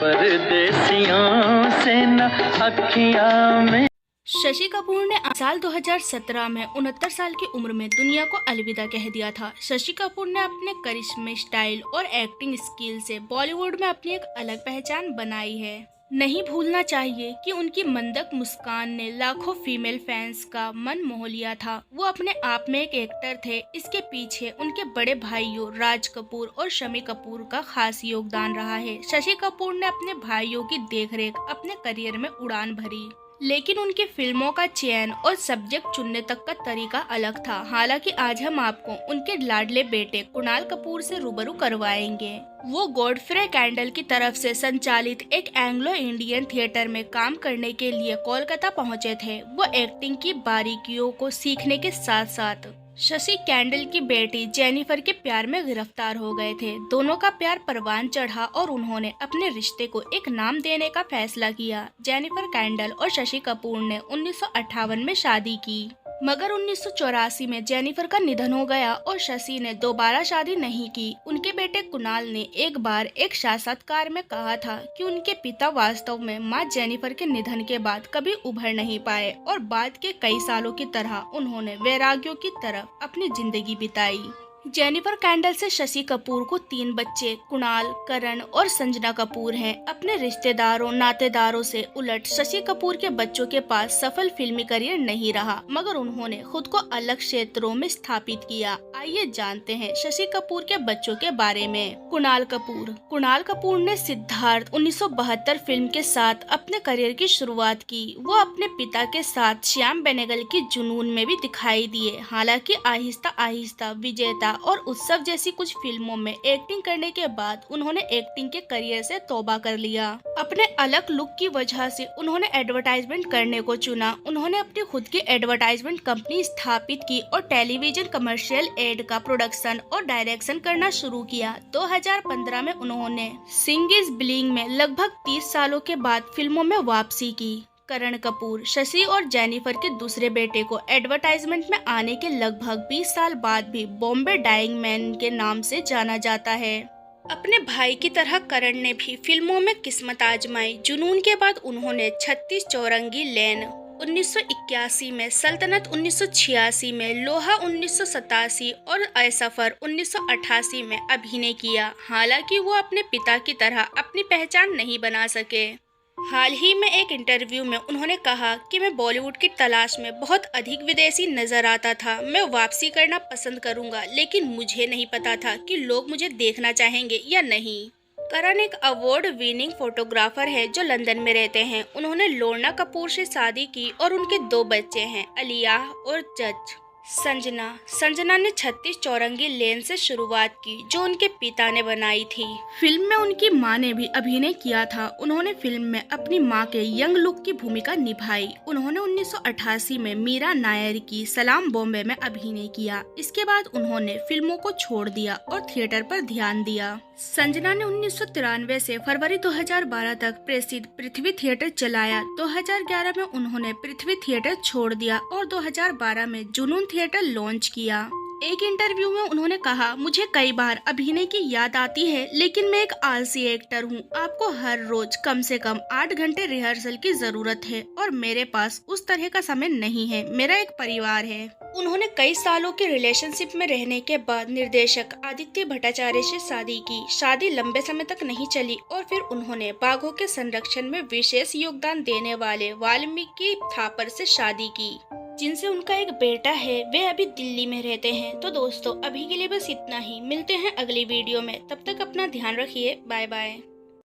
परदेसियों से न अखियां में। शशि कपूर ने साल 2017 में 69 साल की उम्र में दुनिया को अलविदा कह दिया था। शशि कपूर ने अपने करिश्मे, स्टाइल और एक्टिंग स्किल से बॉलीवुड में अपनी एक अलग पहचान बनाई है। नहीं भूलना चाहिए कि उनकी मंदक मुस्कान ने लाखों फीमेल फैंस का मन मोह लिया था। वो अपने आप में एक एक्टर थे। इसके पीछे उनके बड़े भाइयों राज कपूर और शम्मी कपूर का खास योगदान रहा है। शशि कपूर ने अपने भाइयों की देखरेख अपने करियर में उड़ान भरी, लेकिन उनकी फिल्मों का चयन और सब्जेक्ट चुनने तक का तरीका अलग था। हालांकि आज हम आपको उनके लाडले बेटे कुणाल कपूर से रूबरू करवाएंगे। वो गॉडफ्रे कैंडल की तरफ से संचालित एक एंग्लो इंडियन थिएटर में काम करने के लिए कोलकाता पहुंचे थे। वो एक्टिंग की बारीकियों को सीखने के साथ साथ शशि कैंडल की बेटी जेनिफर के प्यार में गिरफ्तार हो गए थे। दोनों का प्यार परवान चढ़ा और उन्होंने अपने रिश्ते को एक नाम देने का फैसला किया। जेनिफर कैंडल और शशि कपूर ने 1958 में शादी की, मगर 1984 में जेनिफर का निधन हो गया और शशि ने दोबारा शादी नहीं की। उनके बेटे कुणाल ने एक बार एक साक्षात्कार में कहा था कि उनके पिता वास्तव में मां जेनिफर के निधन के बाद कभी उभर नहीं पाए और बाद के कई सालों की तरह उन्होंने वैराग्यों की तरफ अपनी जिंदगी बिताई। जेनिफर कैंडल से शशि कपूर को 3 बच्चे कुणाल, करण और संजना कपूर हैं। अपने रिश्तेदारों नातेदारों से उलट शशि कपूर के बच्चों के पास सफल फिल्मी करियर नहीं रहा, मगर उन्होंने खुद को अलग क्षेत्रों में स्थापित किया। आइए जानते हैं शशि कपूर के बच्चों के बारे में। कुणाल कपूर ने सिद्धार्थ 1972 फिल्म के साथ अपने करियर की शुरुआत की। वो अपने पिता के साथ श्याम बेनेगल की जुनून में भी दिखाई दिए। हालांकि आहिस्ता आहिस्ता विजेता और उत्सव जैसी कुछ फिल्मों में एक्टिंग करने के बाद उन्होंने एक्टिंग के करियर से तौबा कर लिया। अपने अलग लुक की वजह से उन्होंने एडवर्टाइजमेंट करने को चुना। उन्होंने अपनी खुद की एडवर्टाइजमेंट कंपनी स्थापित की और टेलीविजन कमर्शियल एड का प्रोडक्शन और डायरेक्शन करना शुरू किया। 2015 में उन्होंने सिंग इज ब्लिंग में लगभग 30 सालों के बाद फिल्मों में वापसी की। करण कपूर शशि और जेनिफर के दूसरे बेटे को एडवर्टाइजमेंट में आने के लगभग 20 साल बाद भी बॉम्बे डाइंग मैन के नाम से जाना जाता है। अपने भाई की तरह करण ने भी फिल्मों में किस्मत आजमाई। जुनून के बाद उन्होंने 36 चौरंगी लेन 1981 में, सल्तनत 1986 में, लोहा 1987 और असफर 1988 में अभिनय किया। हालांकि वो अपने पिता की तरह अपनी पहचान नहीं बना सके। हाल ही में एक इंटरव्यू में उन्होंने कहा कि मैं बॉलीवुड की तलाश में बहुत अधिक विदेशी नजर आता था। मैं वापसी करना पसंद करूंगा, लेकिन मुझे नहीं पता था कि लोग मुझे देखना चाहेंगे या नहीं। करण एक अवार्ड विनिंग फोटोग्राफर है जो लंदन में रहते हैं। उन्होंने लोर्ना कपूर से शादी की और उनके 2 बच्चे हैं, अलियाह और जज। संजना ने 36 चौरंगी लेन से शुरुआत की जो उनके पिता ने बनाई थी। फिल्म में उनकी मां ने भी अभिनय किया था। उन्होंने फिल्म में अपनी मां के यंग लुक की भूमिका निभाई। उन्होंने 1988 में मीरा नायर की सलाम बॉम्बे में अभिनय किया। इसके बाद उन्होंने फिल्मों को छोड़ दिया और थिएटर पर ध्यान दिया। संजना ने 1993 से फरवरी 2012 तक प्रसिद्ध पृथ्वी थिएटर चलाया। 2011 में उन्होंने पृथ्वी थिएटर छोड़ दिया और 2012 में जुनून थिएटर लॉन्च किया। एक इंटरव्यू में उन्होंने कहा, मुझे कई बार अभिनय की याद आती है, लेकिन मैं एक आलसी एक्टर हूँ। आपको हर रोज कम से कम 8 घंटे रिहर्सल की जरूरत है और मेरे पास उस तरह का समय नहीं है। मेरा एक परिवार है। उन्होंने कई सालों के रिलेशनशिप में रहने के बाद निर्देशक आदित्य भट्टाचार्य से शादी की। शादी लंबे समय तक नहीं चली और फिर उन्होंने बाघों के संरक्षण में विशेष योगदान देने वाले वाल्मीकि थापर से शादी की, जिनसे उनका एक बेटा है। वे अभी दिल्ली में रहते हैं। तो दोस्तों, अभी के लिए बस इतना ही। मिलते हैं अगली वीडियो में। तब तक अपना ध्यान रखिए। Bye bye.